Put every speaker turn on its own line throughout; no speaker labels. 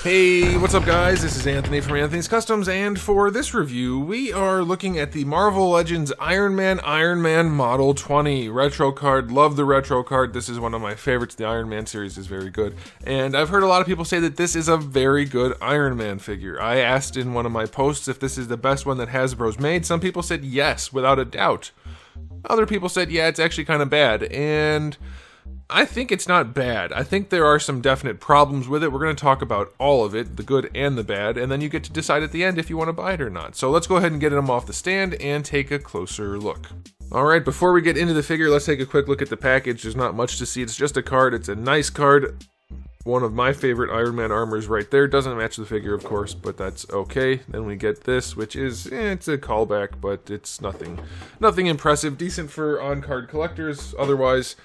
Hey, what's up guys? This is Anthony from Anthony's Customs, and for this review, we are looking at the Marvel Legends Iron Man Model 20 retro card. Love the retro card. This is one of my favorites. The Iron Man series is very good, and I've heard a lot of people say that this is a very good Iron Man figure. I asked in one of my posts if this is the best one that Hasbro's made. Some people said yes, without a doubt. Other people said, yeah, it's actually kind of bad, and I think it's not bad. I think there are some definite problems with it. We're going to talk about all of it, the good and the bad, and then you get to decide at the end if you want to buy it or not. So let's go ahead and get them off the stand and take a closer look. Alright, before we get into the figure, let's take a quick look at the package. There's not much to see. It's just a card. It's a nice card. One of my favorite Iron Man armors right there. Doesn't match the figure, of course, but that's okay. Then we get this, which is, it's a callback, but it's nothing impressive. Decent for on-card collectors. Otherwise,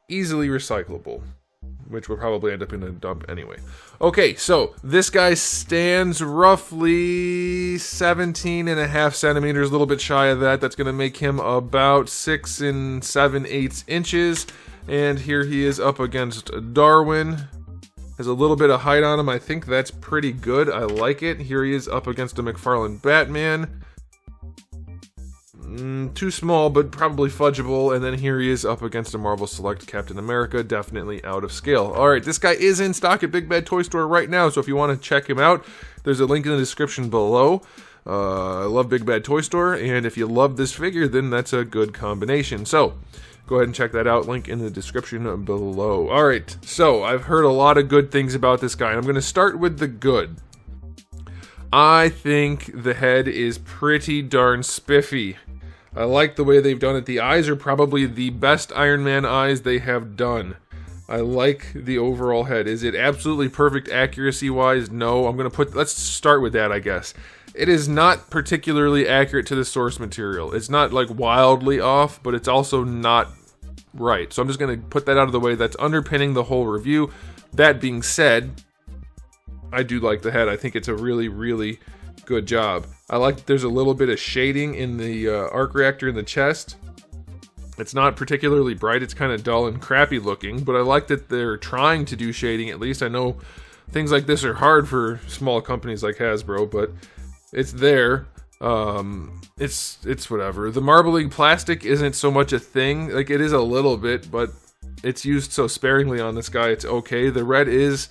easily recyclable, which will probably end up in a dump anyway. Okay, so this guy stands roughly 17.5 centimeters, a little bit shy of that. That's going to make him about 6 7/8 inches. And here he is up against Darwin. Has a little bit of height on him. I think that's pretty good. I like it. Here he is up against a McFarlane Batman. Too small, but probably fudgeable. And then here he is up against a Marvel Select Captain America, definitely out of scale. Alright, this guy is in stock at Big Bad Toy Store right now, so if you want to check him out, there's a link in the description below. I love Big Bad Toy Store, and if you love this figure, then that's a good combination. So, go ahead and check that out, link in the description below. Alright, so I've heard a lot of good things about this guy, and I'm going to start with the good. I think the head is pretty darn spiffy. I like the way they've done it. The eyes are probably the best Iron Man eyes they have done. I like the overall head. Is it absolutely perfect accuracy-wise? No. Let's start with that, I guess. It is not particularly accurate to the source material. It's not like wildly off, but it's also not right. So I'm just going to put that out of the way. That's underpinning the whole review. That being said, I do like the head. I think it's a really, really good job. I like that there's a little bit of shading in the arc reactor in the chest. It's not particularly bright, it's kind of dull and crappy looking, but I like that they're trying to do shading at least. I know things like this are hard for small companies like Hasbro, but it's there. It's whatever. The marbling plastic isn't so much a thing. Like, it is a little bit, but it's used so sparingly on this guy, it's okay. The red is,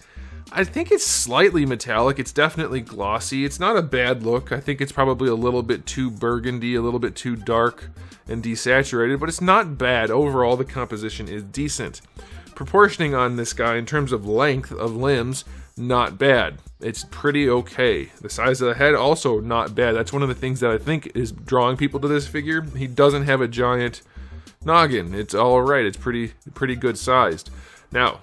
I think it's slightly metallic. It's definitely glossy. It's not a bad look. I think it's probably a little bit too burgundy, a little bit too dark and desaturated, but it's not bad. Overall, the composition is decent. Proportioning on this guy in terms of length of limbs, not bad. It's pretty okay. The size of the head, also not bad. That's one of the things that I think is drawing people to this figure. He doesn't have a giant noggin. It's all right. It's pretty good sized. Now,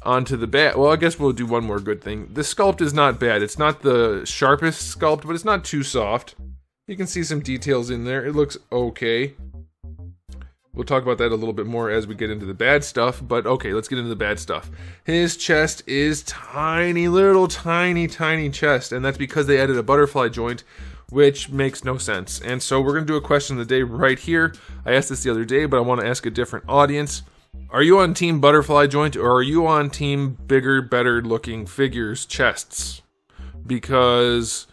onto the bat. Well, I guess we'll do one more good thing. The sculpt is not bad. It's not the sharpest sculpt, but it's not too soft. You can see some details in there. It looks okay. We'll talk about that a little bit more as we get into the bad stuff, but okay, let's get into the bad stuff. His chest is tiny, little tiny chest, and that's because they added a butterfly joint, which makes no sense. And so we're going to do a question of the day right here. I asked this the other day, but I want to ask a different audience. Are you on team butterfly joint, or are you on team bigger, better looking figures chests? Because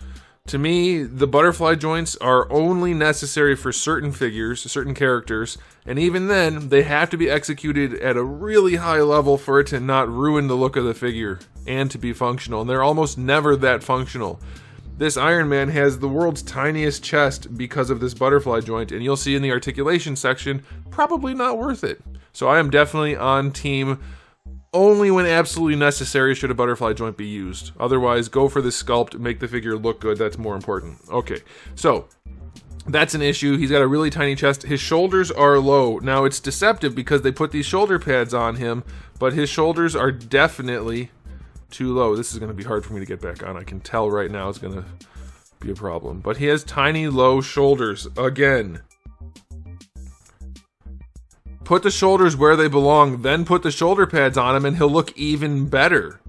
to me, the butterfly joints are only necessary for certain figures, certain characters, and even then, they have to be executed at a really high level for it to not ruin the look of the figure and to be functional, and they're almost never that functional. This Iron Man has the world's tiniest chest because of this butterfly joint, and you'll see in the articulation section, probably not worth it. So I am definitely on team only when absolutely necessary should a butterfly joint be used. Otherwise, go for the sculpt, make the figure look good, that's more important. Okay, so that's an issue. He's got a really tiny chest. His shoulders are low. Now, it's deceptive because they put these shoulder pads on him, but his shoulders are definitely too low. This is going to be hard for me to get back on. I can tell right now it's going to be a problem. But he has tiny, low shoulders. Again, put the shoulders where they belong, then put the shoulder pads on him and he'll look even better.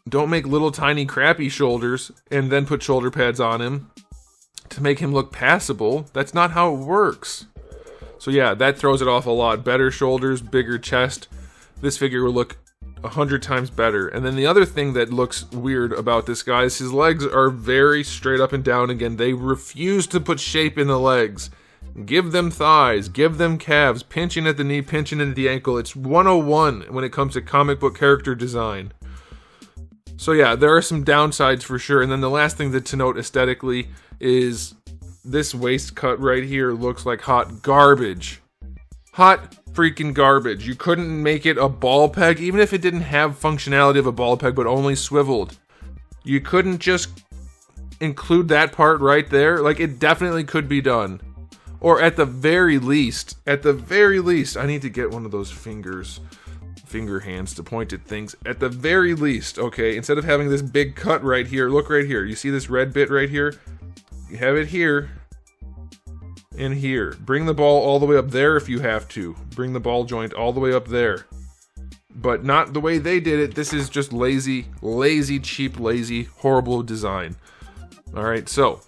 Don't make little tiny crappy shoulders and then put shoulder pads on him to make him look passable. That's not how it works. So yeah, that throws it off a lot. Better shoulders, bigger chest. This figure will look 100 times better. And then the other thing that looks weird about this guy is his legs are very straight up and down again. They refuse to put shape in the legs. Give them thighs, give them calves, pinching at the knee, pinching at the ankle. It's 101 when it comes to comic book character design. So yeah, there are some downsides for sure. And then the last thing to note aesthetically is this waist cut right here looks like hot garbage. Hot freaking garbage. You couldn't make it a ball peg, even if it didn't have functionality of a ball peg, but only swiveled. You couldn't just include that part right there. Like, it definitely could be done. Or at the very least, I need to get one of those finger hands to point at things. At the very least, okay, instead of having this big cut right here, look right here. You see this red bit right here? You have it here and here. Bring the ball all the way up there if you have to. Bring the ball joint all the way up there. But not the way they did it. This is just lazy, cheap, lazy, horrible design. Alright, so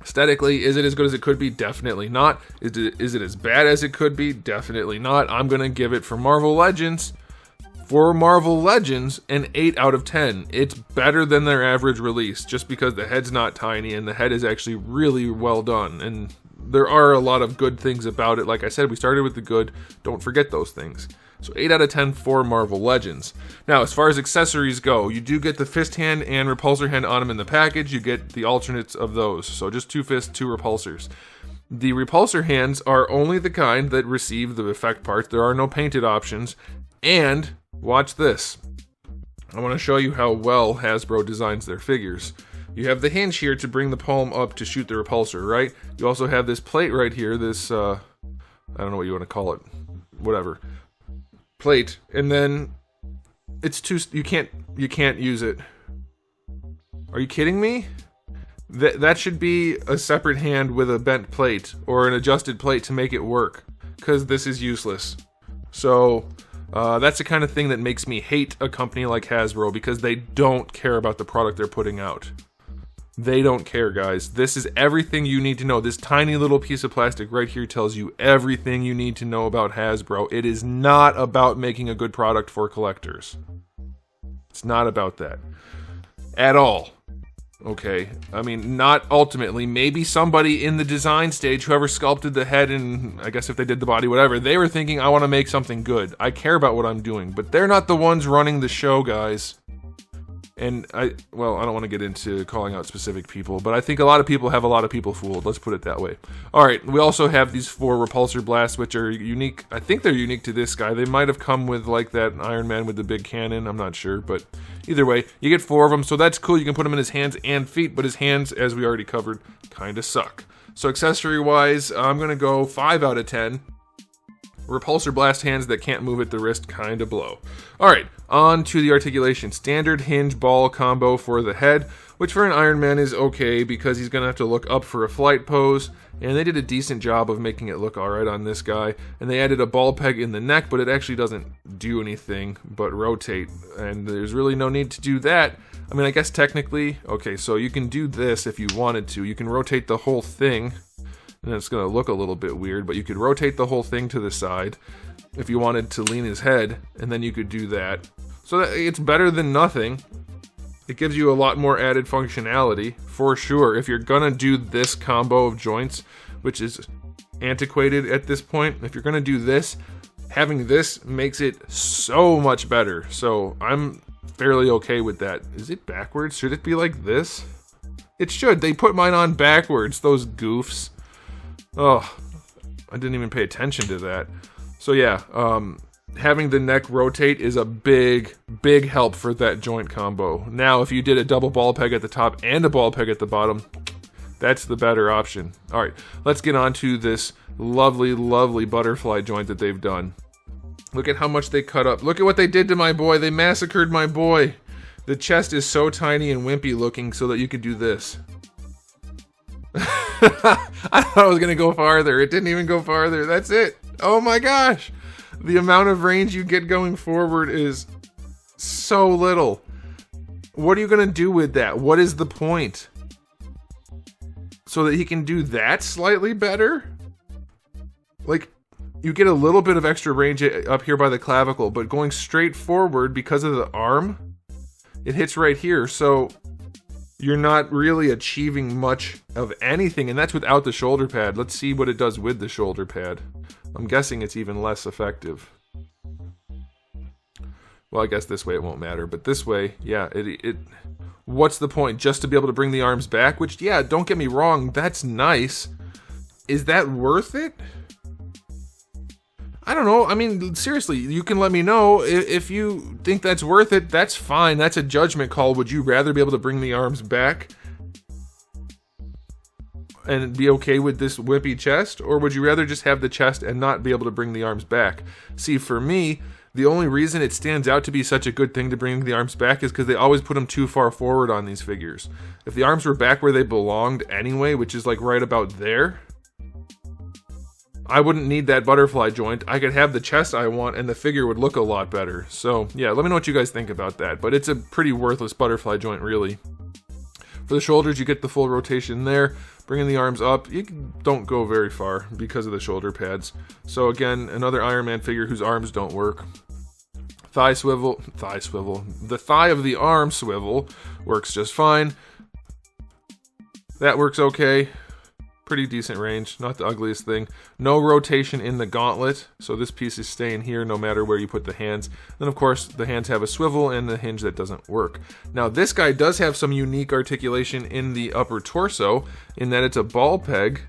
aesthetically, is it as good as it could be? Definitely not. Is it as bad as it could be? Definitely not. I'm going to give it, for Marvel Legends, an 8 out of 10. It's better than their average release, just because the head's not tiny and the head is actually really well done. And there are a lot of good things about it. Like I said, we started with the good. Don't forget those things. So 8 out of 10 for Marvel Legends. Now, as far as accessories go, you do get the fist hand and repulsor hand on them in the package. You get the alternates of those. So just 2 fists, 2 repulsors. The repulsor hands are only the kind that receive the effect parts. There are no painted options. And, watch this. I want to show you how well Hasbro designs their figures. You have the hinge here to bring the palm up to shoot the repulsor, right? You also have this plate right here, this, I don't know what you want to call it. Whatever. Plate, and then it's you can't use it. Are you kidding me? That should be a separate hand with a bent plate or an adjusted plate to make it work, because this is useless. So that's the kind of thing that makes me hate a company like Hasbro, because they don't care about the product they're putting out. They don't care, guys. This is everything you need to know. This tiny little piece of plastic right here tells you everything you need to know about Hasbro. It is not about making a good product for collectors. It's not about that. At all. Okay? I mean, not ultimately. Maybe somebody in the design stage, whoever sculpted the head and I guess if they did the body, whatever, they were thinking, I want to make something good. I care about what I'm doing. But they're not the ones running the show, guys. And I don't want to get into calling out specific people, but I think a lot of people have a lot of people fooled. Let's put it that way. Alright, we also have these 4 repulsor blasts, which are unique. I think they're unique to this guy. They might have come with like that Iron Man with the big cannon. I'm not sure, but either way, you get 4 of them, so that's cool. You can put them in his hands and feet, but his hands, as we already covered, kind of suck. So accessory-wise, I'm going to go 5 out of 10. Repulsor blast hands that can't move at the wrist kind of blow. Alright, on to the articulation. Standard hinge ball combo for the head, which for an Iron Man is okay because he's going to have to look up for a flight pose, and they did a decent job of making it look alright on this guy. And they added a ball peg in the neck, but it actually doesn't do anything but rotate, and there's really no need to do that. I mean, I guess technically, okay, so you can do this if you wanted to. You can rotate the whole thing, and it's going to look a little bit weird, but you could rotate the whole thing to the side if you wanted to lean his head, and then you could do that. So it's better than nothing. It gives you a lot more added functionality, for sure. If you're going to do this combo of joints, which is antiquated at this point, if you're going to do this, having this makes it so much better. So I'm fairly okay with that. Is it backwards? Should it be like this? It should. They put mine on backwards, those goofs. Oh, I didn't even pay attention to that. So yeah, having the neck rotate is a big help for that joint combo. Now, if you did a double ball peg at the top and a ball peg at the bottom, that's the better option. Alright, let's get on to this lovely butterfly joint that they've done. Look at how much they cut up. Look at what they did to my boy. They massacred my boy. The chest is so tiny and wimpy looking so that you could do this. I thought I was going to go farther. It didn't even go farther. That's it. Oh my gosh. The amount of range you get going forward is so little. What are you going to do with that? What is the point? So that he can do that slightly better? Like, you get a little bit of extra range up here by the clavicle, but going straight forward because of the arm, it hits right here, so you're not really achieving much of anything, and that's without the shoulder pad. Let's see what it does with the shoulder pad. I'm guessing it's even less effective. Well, I guess this way it won't matter, but this way, yeah, what's the point? Just to be able to bring the arms back? Which, yeah, don't get me wrong, that's nice. Is that worth it? I don't know. I mean, seriously, you can let me know if you think that's worth it. That's fine. That's a judgment call. Would you rather be able to bring the arms back and be okay with this wimpy chest? Or would you rather just have the chest and not be able to bring the arms back? See, for me, the only reason it stands out to be such a good thing to bring the arms back is because they always put them too far forward on these figures. If the arms were back where they belonged anyway, which is like right about there, I wouldn't need that butterfly joint. I could have the chest I want and the figure would look a lot better. So yeah, let me know what you guys think about that. But it's a pretty worthless butterfly joint, really. For the shoulders, you get the full rotation there. Bringing the arms up, you don't go very far because of the shoulder pads. So again, another Iron Man figure whose arms don't work. Thigh swivel. The thigh of the arm swivel works just fine. That works okay. Pretty decent range, not the ugliest thing. No rotation in the gauntlet, so this piece is staying here no matter where you put the hands. Then of course the hands have a swivel and the hinge that doesn't work. Now this guy does have some unique articulation in the upper torso, in that it's a ball peg,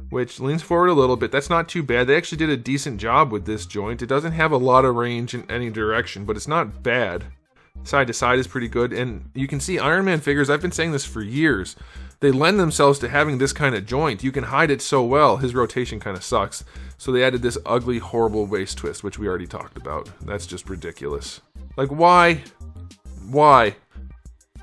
which leans forward a little bit. That's not too bad. They actually did a decent job with this joint. It doesn't have a lot of range in any direction, but it's not bad. Side to side is pretty good, and you can see Iron Man figures, I've been saying this for years, they lend themselves to having this kind of joint. You can hide it so well. His rotation kind of sucks. So they added this ugly, horrible waist twist, which we already talked about. That's just ridiculous. Like, why? Why?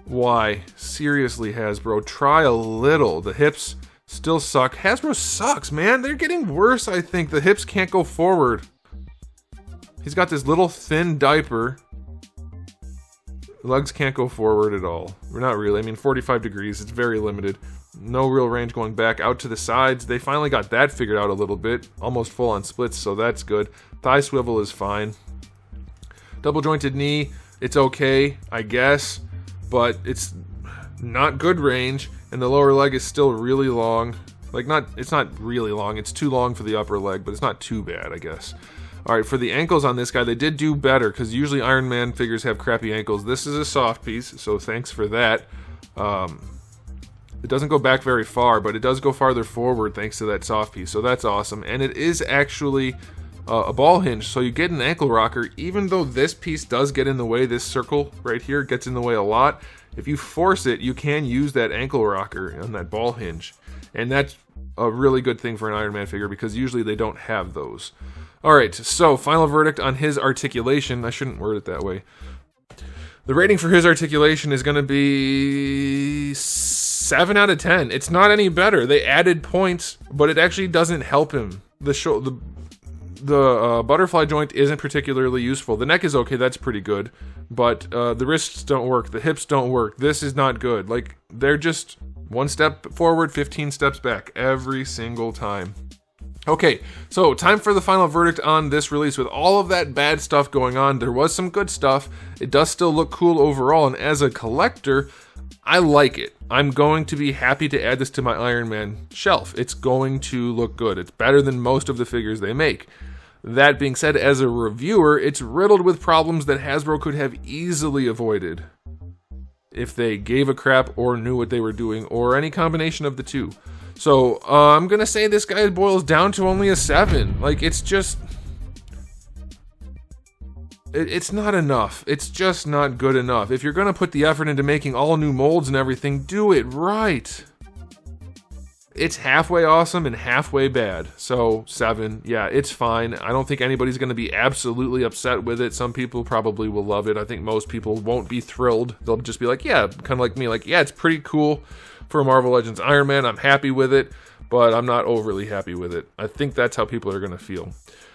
Why? Seriously, Hasbro, try a little. The hips still suck. Hasbro sucks, man. They're getting worse, I think. The hips can't go forward. He's got this little thin diaper. Legs can't go forward at all. Not really. I mean, 45 degrees. It's very limited. No real range going back out to the sides. They finally got that figured out a little bit. Almost full on splits, so that's good. Thigh swivel is fine. Double jointed knee. It's okay, I guess. But it's not good range. And the lower leg is still really long. Like, it's not really long. It's too long for the upper leg, but it's not too bad, I guess. Alright, for the ankles on this guy, they did do better, because usually Iron Man figures have crappy ankles. This is a soft piece, so thanks for that. It doesn't go back very far, but it does go farther forward thanks to that soft piece, so that's awesome. And it is actually a ball hinge, so you get an ankle rocker, even though this piece does get in the way. This circle right here gets in the way a lot. If you force it, you can use that ankle rocker on that ball hinge. And that's a really good thing for an Iron Man figure, because usually they don't have those. Alright, so final verdict on his articulation. I shouldn't word it that way. The rating for his articulation is going to be 7 out of 10. It's not any better. They added points, but it actually doesn't help him. The butterfly joint isn't particularly useful. The neck is okay, that's pretty good. But the wrists don't work. The hips don't work. This is not good. Like, they're just one step forward, 15 steps back every single time. Okay, so time for the final verdict on this release. With all of that bad stuff going on, there was some good stuff. It does still look cool overall, and as a collector, I like it. I'm going to be happy to add this to my Iron Man shelf. It's going to look good. It's better than most of the figures they make. That being said, as a reviewer, it's riddled with problems that Hasbro could have easily avoided if they gave a crap or knew what they were doing, or any combination of the two. So, I'm gonna say this guy boils down to only a 7. Like, it's just... It's not enough. It's just not good enough. If you're gonna put the effort into making all new molds and everything, do it right. It's halfway awesome and halfway bad. So, 7. Yeah, it's fine. I don't think anybody's gonna be absolutely upset with it. Some people probably will love it. I think most people won't be thrilled. They'll just be like, yeah, kind of like me. Like, yeah, it's pretty cool. For Marvel Legends Iron Man, I'm happy with it, but I'm not overly happy with it. I think that's how people are going to feel.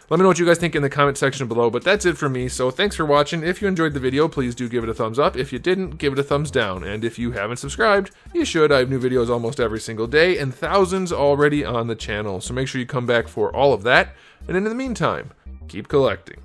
Let me know what you guys think in the comment section below, but that's it for me, so thanks for watching. If you enjoyed the video, please do give it a thumbs up. If you didn't, give it a thumbs down. And if you haven't subscribed, you should. I have new videos almost every single day, and thousands already on the channel, so make sure you come back for all of that. And in the meantime, keep collecting.